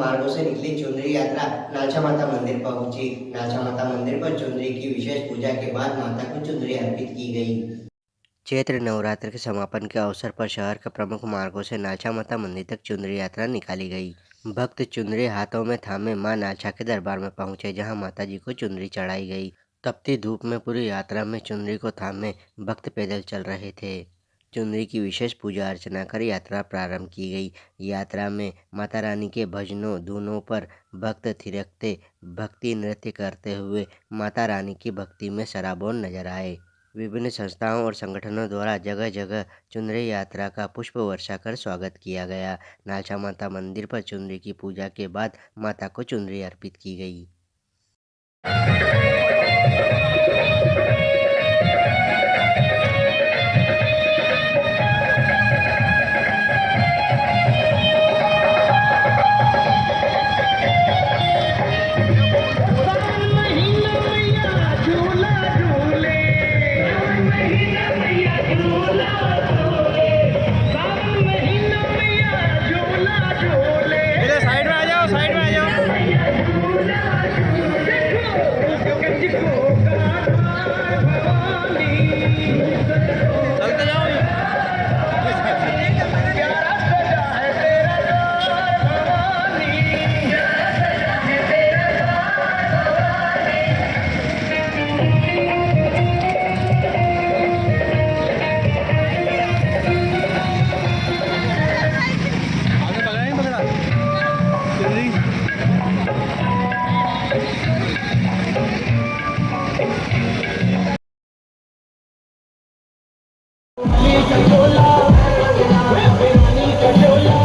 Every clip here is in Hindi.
मार्गों से निकली चुनरी यात्रा नालछा माता मंदिर पहुंची। नालछा माता मंदिर पर चुनरी की विशेष पूजा के बाद माता को चुनरी अर्पित की गई। चैत्र नवरात्र के समापन के अवसर पर शहर के प्रमुख मार्गों से नालछा माता मंदिर तक चुनरी यात्रा निकाली गई। भक्त चुनरी हाथों में थामे मां नालछा के दरबार में पहुंचे, जहां माता जी को चुनरी चढ़ाई गई। तपती धूप में पूरी यात्रा में चुनरी को थामे भक्त पैदल चल रहे थे। चुनरी की विशेष पूजा अर्चना कर यात्रा प्रारंभ की गई। यात्रा में माता रानी के भजनों धुनों पर भक्त थिरकते भक्ति नृत्य करते हुए माता रानी की भक्ति में सराबोर नजर आए। विभिन्न संस्थाओं और संगठनों द्वारा जगह जगह चुनरी यात्रा का पुष्प वर्षा कर स्वागत किया गया। नालछा माता मंदिर पर चुनरी की पूजा के बाद माता को चुनरी अर्पित की गई। साइड में आ जाओ, साइड में आ जाओ। चलते जाओ। आगे पकड़ा नहीं पकड़ा चुनरी।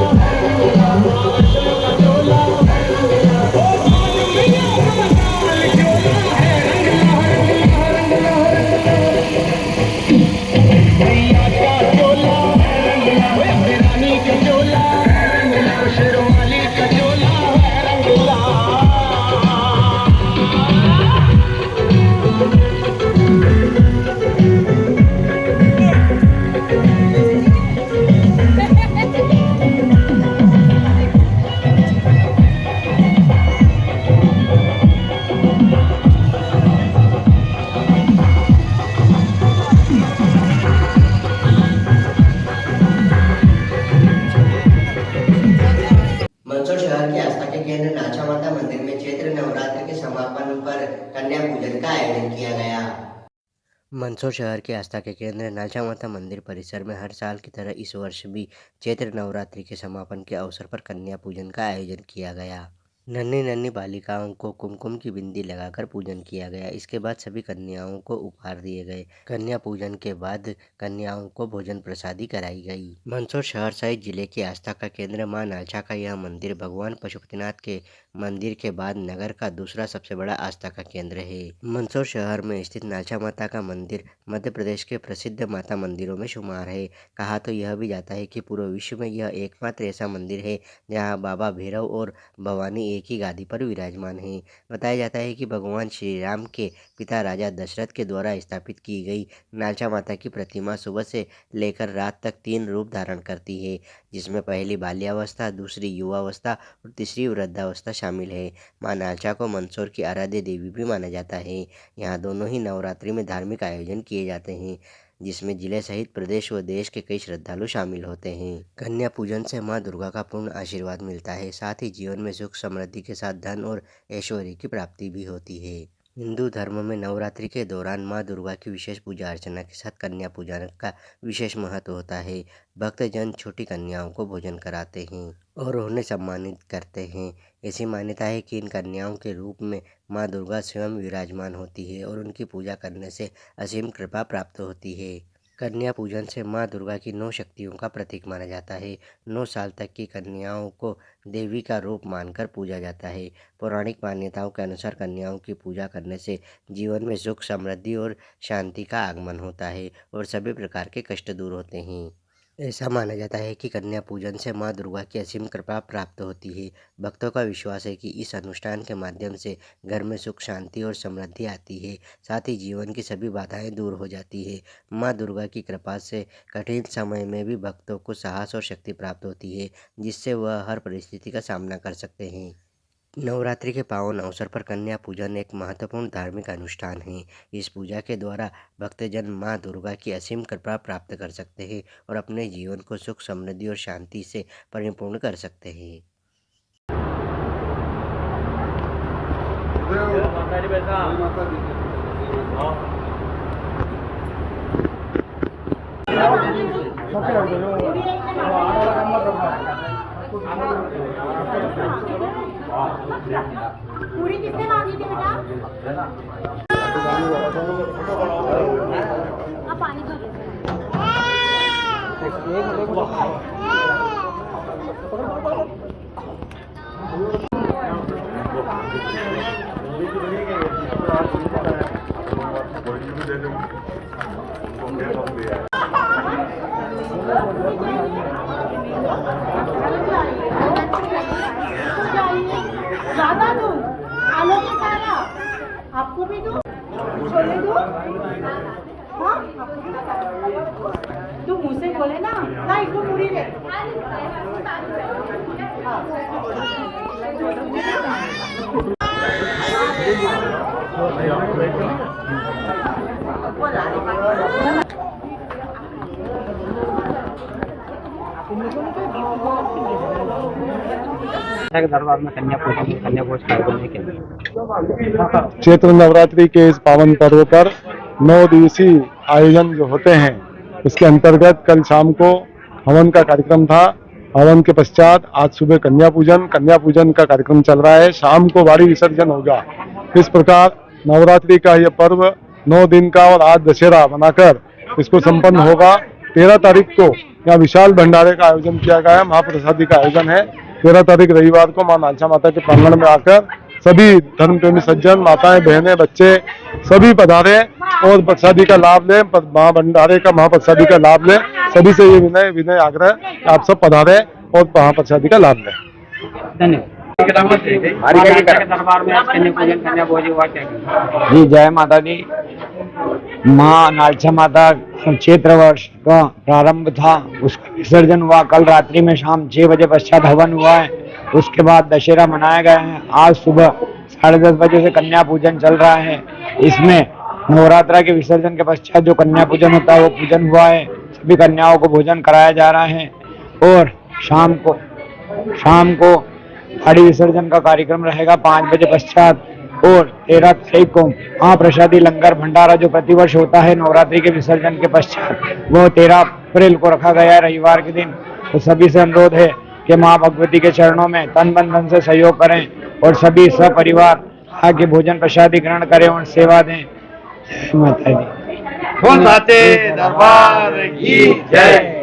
मंदसौर शहर के आस्था के केंद्र नालछा माता मंदिर में चैत्र नवरात्र के समापन पर कन्या पूजन का आयोजन किया गया। मंदसौर शहर के आस्था के केंद्र नालछा माता मंदिर परिसर में हर साल की तरह इस वर्ष भी चैत्र नवरात्रि के समापन के अवसर पर कन्या पूजन का आयोजन किया गया। नन्ही नन्ही बालिकाओं को कुमकुम की बिंदी लगाकर पूजन किया गया। इसके बाद सभी कन्याओं को उपहार दिए गए। कन्या पूजन के बाद कन्याओं को भोजन प्रसादी कराई गई। मंदसौर शहर सहित जिले की आस्था का केंद्र मां नालछा का यह मंदिर भगवान पशुपतिनाथ के मंदिर के बाद नगर का दूसरा सबसे बड़ा आस्था का केंद्र है। मंदसौर शहर में स्थित नालछा माता का मंदिर मध्य प्रदेश के प्रसिद्ध माता मंदिरों में शुमार है। कहा तो यह भी जाता है कि पूरे विश्व में यह एकमात्र ऐसा मंदिर है जहाँ बाबा भैरव और भवानी एक ही गादी पर विराजमान हैं। बताया जाता है कि भगवान श्री राम के पिता राजा दशरथ के द्वारा स्थापित की गई नालछा माता की प्रतिमा सुबह से लेकर रात तक 3 रूप धारण करती है, जिसमें पहली बाल्यावस्था, दूसरी युवावस्था और तीसरी वृद्धावस्था शामिल है। मां नालछा को मंदसौर की आराध्य देवी भी माना जाता है। यहाँ दोनों ही नवरात्रि में धार्मिक आयोजन किए जाते हैं, जिसमें जिले सहित प्रदेश व देश के कई श्रद्धालु शामिल होते हैं। कन्या पूजन से मां दुर्गा का पूर्ण आशीर्वाद मिलता है, साथ ही जीवन में सुख समृद्धि के साथ धन और ऐश्वर्य की प्राप्ति भी होती है। हिंदू धर्म में नवरात्रि के दौरान मां दुर्गा की विशेष पूजा अर्चना के साथ कन्या पूजन का विशेष महत्व होता है। भक्तजन छोटी कन्याओं को भोजन कराते हैं और उन्हें सम्मानित करते हैं। ऐसी मान्यता है कि इन कन्याओं के रूप में मां दुर्गा स्वयं विराजमान होती है और उनकी पूजा करने से असीम कृपा प्राप्त होती है। कन्या पूजन से मां दुर्गा की 9 शक्तियों का प्रतीक माना जाता है। 9 साल तक की कन्याओं को देवी का रूप मानकर पूजा जाता है। पौराणिक मान्यताओं के अनुसार कन्याओं की पूजा करने से जीवन में सुख समृद्धि और शांति का आगमन होता है और सभी प्रकार के कष्ट दूर होते हैं। ऐसा माना जाता है कि कन्या पूजन से मां दुर्गा की असीम कृपा प्राप्त होती है। भक्तों का विश्वास है कि इस अनुष्ठान के माध्यम से घर में सुख, शांति और समृद्धि आती है। साथ ही जीवन की सभी बाधाएं दूर हो जाती है। मां दुर्गा की कृपा से कठिन समय में भी भक्तों को साहस और शक्ति प्राप्त होती है, जिससे वह हर परिस्थिति का सामना कर सकते हैं। नवरात्रि के पावन अवसर पर कन्या पूजन एक महत्वपूर्ण धार्मिक अनुष्ठान है। इस पूजा के द्वारा भक्तजन मां दुर्गा की असीम कृपा प्राप्त कर सकते हैं और अपने जीवन को सुख, समृद्धि और शांति से परिपूर्ण कर सकते हैं। पूरी किसने मांगी थी बेटा? आप पानी दो। ज्यादा दूं, आलू के सारा आपको भी दूं, छोले दूं, हाँ तू मुँह से बोले ना, ना इसको पूरी दे। दरबार में कन्या भोज करने के लिए चैत्र नवरात्रि के इस पावन पर्व पर 9 दिवसीय आयोजन जो होते हैं, उसके अंतर्गत कल शाम को हवन का कार्यक्रम था। हवन के पश्चात आज सुबह कन्या पूजन का कार्यक्रम चल रहा है। शाम को वाड़ी विसर्जन होगा। इस प्रकार नवरात्रि का यह पर्व 9 दिन का और आज दशहरा बनाकर इसको संपन्न होगा। 13 तारीख को यहाँ विशाल भंडारे का आयोजन किया गया है। महाप्रसादी का आयोजन है। 13 तारीख रविवार को मां नालचा माता के प्रांगण में आकर सभी धर्म प्रेमी सज्जन, माताएं, बहनें, बच्चे सभी पधारे और प्रसादी का लाभ लें। महाभंडारे का महाप्रसादी का लाभ लें। सभी से ये विनय आग्रह आप सब पधारे और महाप्रसादी का लाभ लें। धन्यवाद। दरबार में आज कन्या पूजन कन्या भोज हुआ क्या? जी जय माता दी। माँ नालचा माता चैत्र वर्ष का प्रारंभ था, उसका विसर्जन हुआ। कल रात्रि में शाम 6 बजे पश्चात हवन हुआ है। उसके बाद दशहरा मनाया गया है। आज सुबह 10:30 बजे से कन्या पूजन चल रहा है। इसमें नवरात्रा के विसर्जन के पश्चात जो कन्या पूजन होता है वो पूजन हुआ है। सभी कन्याओं को भोजन कराया जा रहा है और शाम को गाड़ी विसर्जन का कार्यक्रम रहेगा 5 बजे पश्चात। और 13 तारीख को महाप्रसादी लंगर भंडारा जो प्रतिवर्ष होता है नवरात्रि के विसर्जन के पश्चात, वो 13 अप्रैल को रखा गया है, रविवार के दिन। तो सभी से अनुरोध है कि माँ भगवती के चरणों में तन मन धन से सहयोग करें और सभी सपरिवार आके भोजन प्रसादी ग्रहण करें और सेवा दें। जय माता दी। दरबार की जय।